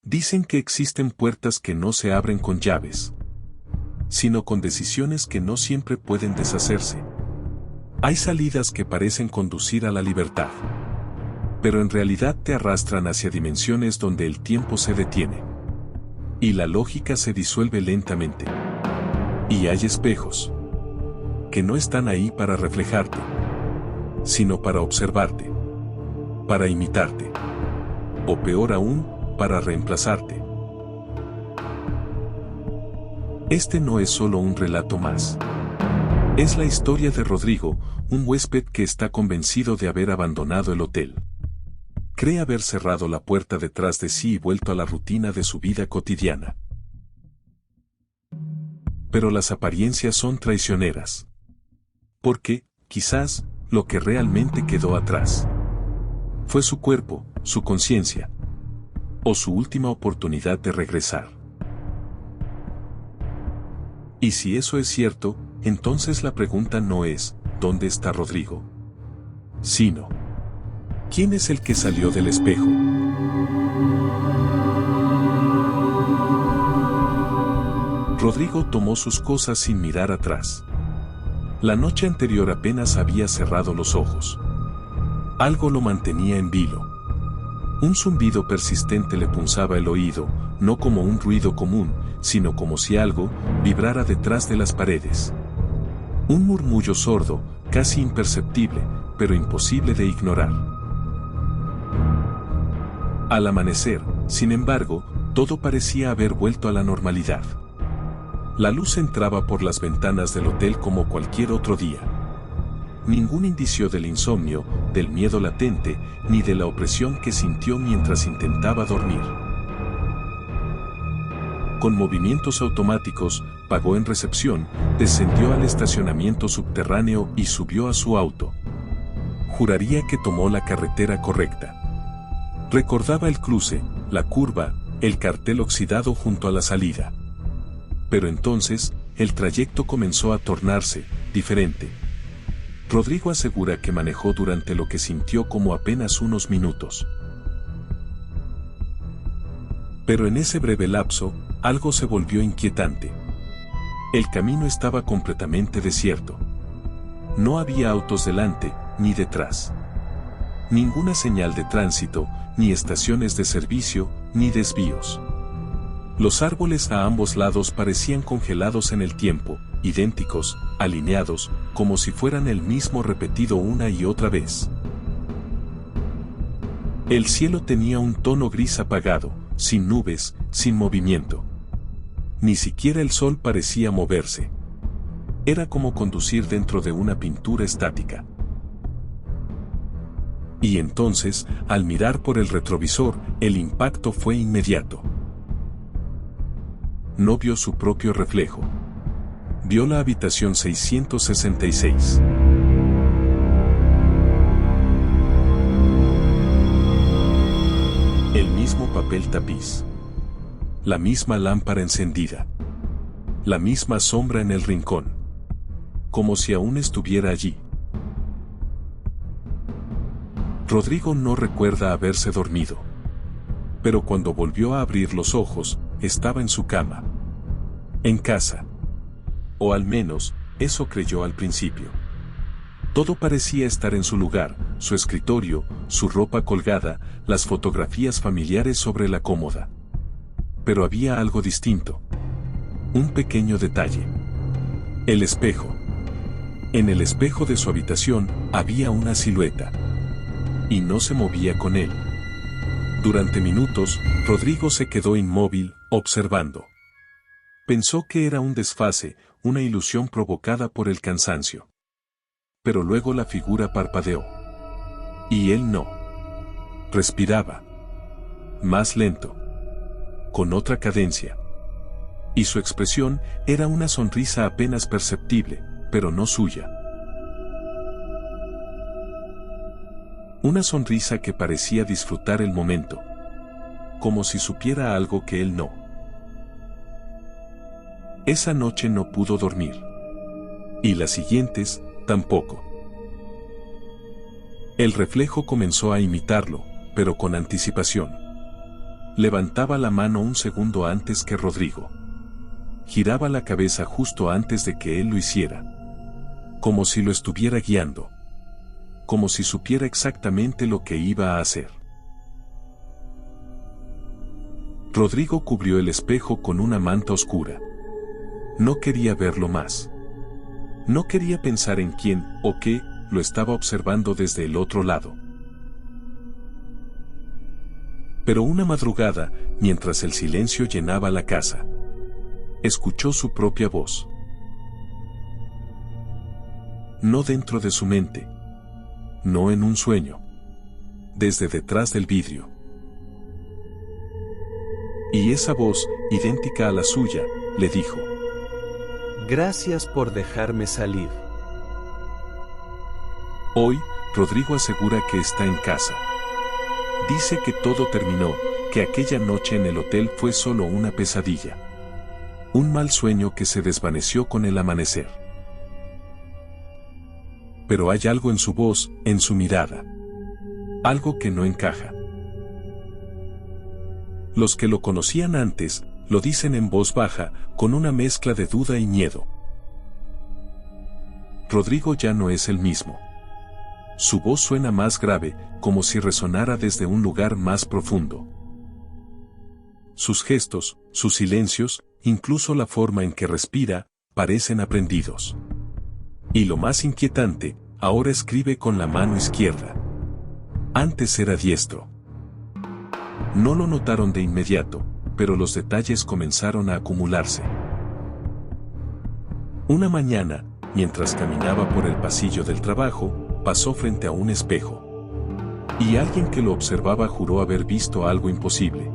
Dicen que existen puertas que no se abren con llaves, sino con decisiones que no siempre pueden deshacerse. Hay salidas que parecen conducir a la libertad, pero en realidad te arrastran hacia dimensiones donde el tiempo se detiene y la lógica se disuelve lentamente. Y hay espejos que no están ahí para reflejarte, sino para observarte, para imitarte, o peor aún, para reemplazarte. Este no es solo un relato más. Es la historia de Rodrigo, un huésped que está convencido de haber abandonado el hotel. Cree haber cerrado la puerta detrás de sí y vuelto a la rutina de su vida cotidiana. Pero las apariencias son traicioneras. Porque, quizás, lo que realmente quedó atrás fue su cuerpo, su conciencia, o su última oportunidad de regresar. Y si eso es cierto, entonces la pregunta no es, ¿dónde está Rodrigo?, sino, ¿quién es el que salió del espejo? Rodrigo tomó sus cosas sin mirar atrás. La noche anterior apenas había cerrado los ojos. Algo lo mantenía en vilo. Un zumbido persistente le punzaba el oído, no como un ruido común, sino como si algo vibrara detrás de las paredes. Un murmullo sordo, casi imperceptible, pero imposible de ignorar. Al amanecer, sin embargo, todo parecía haber vuelto a la normalidad. La luz entraba por las ventanas del hotel como cualquier otro día. Ningún indicio del insomnio, del miedo latente, ni de la opresión que sintió mientras intentaba dormir. Con movimientos automáticos, pagó en recepción, descendió al estacionamiento subterráneo y subió a su auto. Juraría que tomó la carretera correcta. Recordaba el cruce, la curva, el cartel oxidado junto a la salida. Pero entonces, el trayecto comenzó a tornarse diferente. Rodrigo asegura que manejó durante lo que sintió como apenas unos minutos. Pero en ese breve lapso, algo se volvió inquietante. El camino estaba completamente desierto. No había autos delante, ni detrás. Ninguna señal de tránsito, ni estaciones de servicio, ni desvíos. Los árboles a ambos lados parecían congelados en el tiempo, idénticos, alineados, como si fueran el mismo repetido una y otra vez. El cielo tenía un tono gris apagado, sin nubes, sin movimiento. Ni siquiera el sol parecía moverse. Era como conducir dentro de una pintura estática. Y entonces, al mirar por el retrovisor, el impacto fue inmediato. No vio su propio reflejo. Vio la habitación 666. El mismo papel tapiz. La misma lámpara encendida. La misma sombra en el rincón. Como si aún estuviera allí. Rodrigo no recuerda haberse dormido. Pero cuando volvió a abrir los ojos, estaba en su cama. En casa. O al menos, eso creyó al principio. Todo parecía estar en su lugar, su escritorio, su ropa colgada, las fotografías familiares sobre la cómoda. Pero había algo distinto. Un pequeño detalle. El espejo. En el espejo de su habitación había una silueta. Y no se movía con él. Durante minutos, Rodrigo se quedó inmóvil, observando. Pensó que era un desfase, una ilusión provocada por el cansancio. Pero luego la figura parpadeó. Y él no. Respiraba. Más lento. Con otra cadencia. Y su expresión era una sonrisa apenas perceptible, pero no suya. Una sonrisa que parecía disfrutar el momento. Como si supiera algo que él no. Esa noche no pudo dormir. Y las siguientes, tampoco. El reflejo comenzó a imitarlo, pero con anticipación. Levantaba la mano un segundo antes que Rodrigo. Giraba la cabeza justo antes de que él lo hiciera. Como si lo estuviera guiando. Como si supiera exactamente lo que iba a hacer. Rodrigo cubrió el espejo con una manta oscura. No quería verlo más. No quería pensar en quién o qué lo estaba observando desde el otro lado. Pero una madrugada, mientras el silencio llenaba la casa, escuchó su propia voz. No dentro de su mente. No en un sueño. Desde detrás del vidrio. Y esa voz, idéntica a la suya, le dijo: Gracias por dejarme salir. Hoy, Rodrigo asegura que está en casa. Dice que todo terminó, que aquella noche en el hotel fue solo una pesadilla. Un mal sueño que se desvaneció con el amanecer. Pero hay algo en su voz, en su mirada. Algo que no encaja. Los que lo conocían antes, lo dicen en voz baja, con una mezcla de duda y miedo. Rodrigo ya no es el mismo. Su voz suena más grave, como si resonara desde un lugar más profundo. Sus gestos, sus silencios, incluso la forma en que respira, parecen aprendidos. Y lo más inquietante, ahora escribe con la mano izquierda. Antes era diestro. No lo notaron de inmediato, pero los detalles comenzaron a acumularse. Una mañana, mientras caminaba por el pasillo del trabajo, pasó frente a un espejo. Y alguien que lo observaba juró haber visto algo imposible.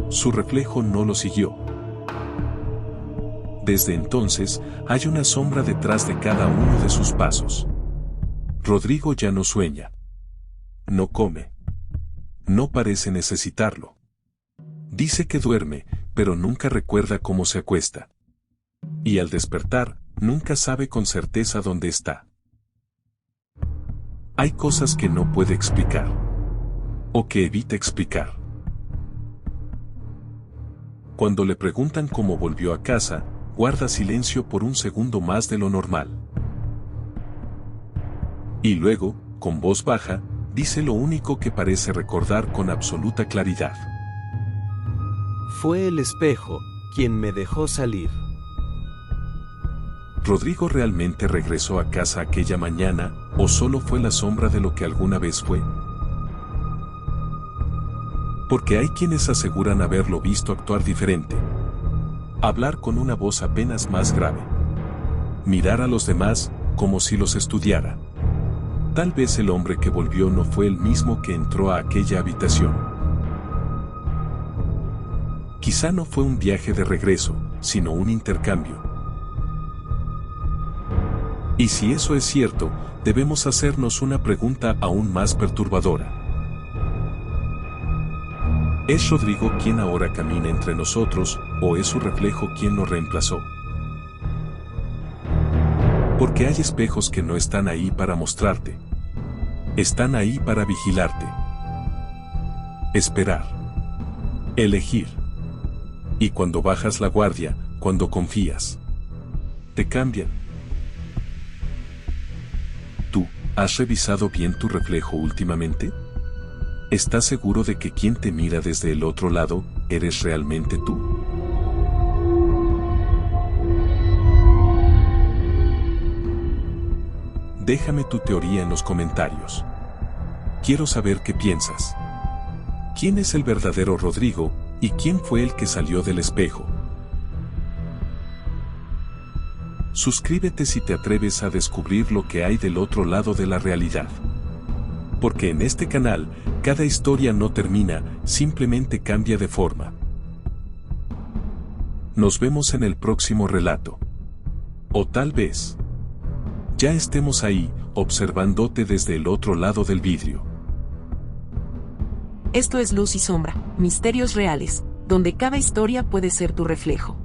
Su reflejo no lo siguió. Desde entonces, hay una sombra detrás de cada uno de sus pasos. Rodrigo ya no sueña. No come. No parece necesitarlo. Dice que duerme, pero nunca recuerda cómo se acuesta. Y al despertar, nunca sabe con certeza dónde está. Hay cosas que no puede explicar. O que evita explicar. Cuando le preguntan cómo volvió a casa, guarda silencio por un segundo más de lo normal. Y luego, con voz baja, dice lo único que parece recordar con absoluta claridad. Fue el espejo quien me dejó salir. ¿Rodrigo realmente regresó a casa aquella mañana, o solo fue la sombra de lo que alguna vez fue? Porque hay quienes aseguran haberlo visto actuar diferente. Hablar con una voz apenas más grave. Mirar a los demás, como si los estudiara. Tal vez el hombre que volvió no fue el mismo que entró a aquella habitación. Quizá no fue un viaje de regreso, sino un intercambio. Y si eso es cierto, debemos hacernos una pregunta aún más perturbadora. ¿Es Rodrigo quien ahora camina entre nosotros, o es su reflejo quien lo reemplazó? Porque hay espejos que no están ahí para mostrarte. Están ahí para vigilarte. Esperar. Elegir. Y cuando bajas la guardia, cuando confías, te cambian. ¿Tú has revisado bien tu reflejo últimamente? ¿Estás seguro de que quien te mira desde el otro lado, eres realmente tú? Déjame tu teoría en los comentarios. Quiero saber qué piensas. ¿Quién es el verdadero Rodrigo, y quién fue el que salió del espejo? Suscríbete si te atreves a descubrir lo que hay del otro lado de la realidad. Porque en este canal, cada historia no termina, simplemente cambia de forma. Nos vemos en el próximo relato. O tal vez ya estemos ahí, observándote desde el otro lado del vidrio. Esto es Luz y Sombra, misterios reales, donde cada historia puede ser tu reflejo.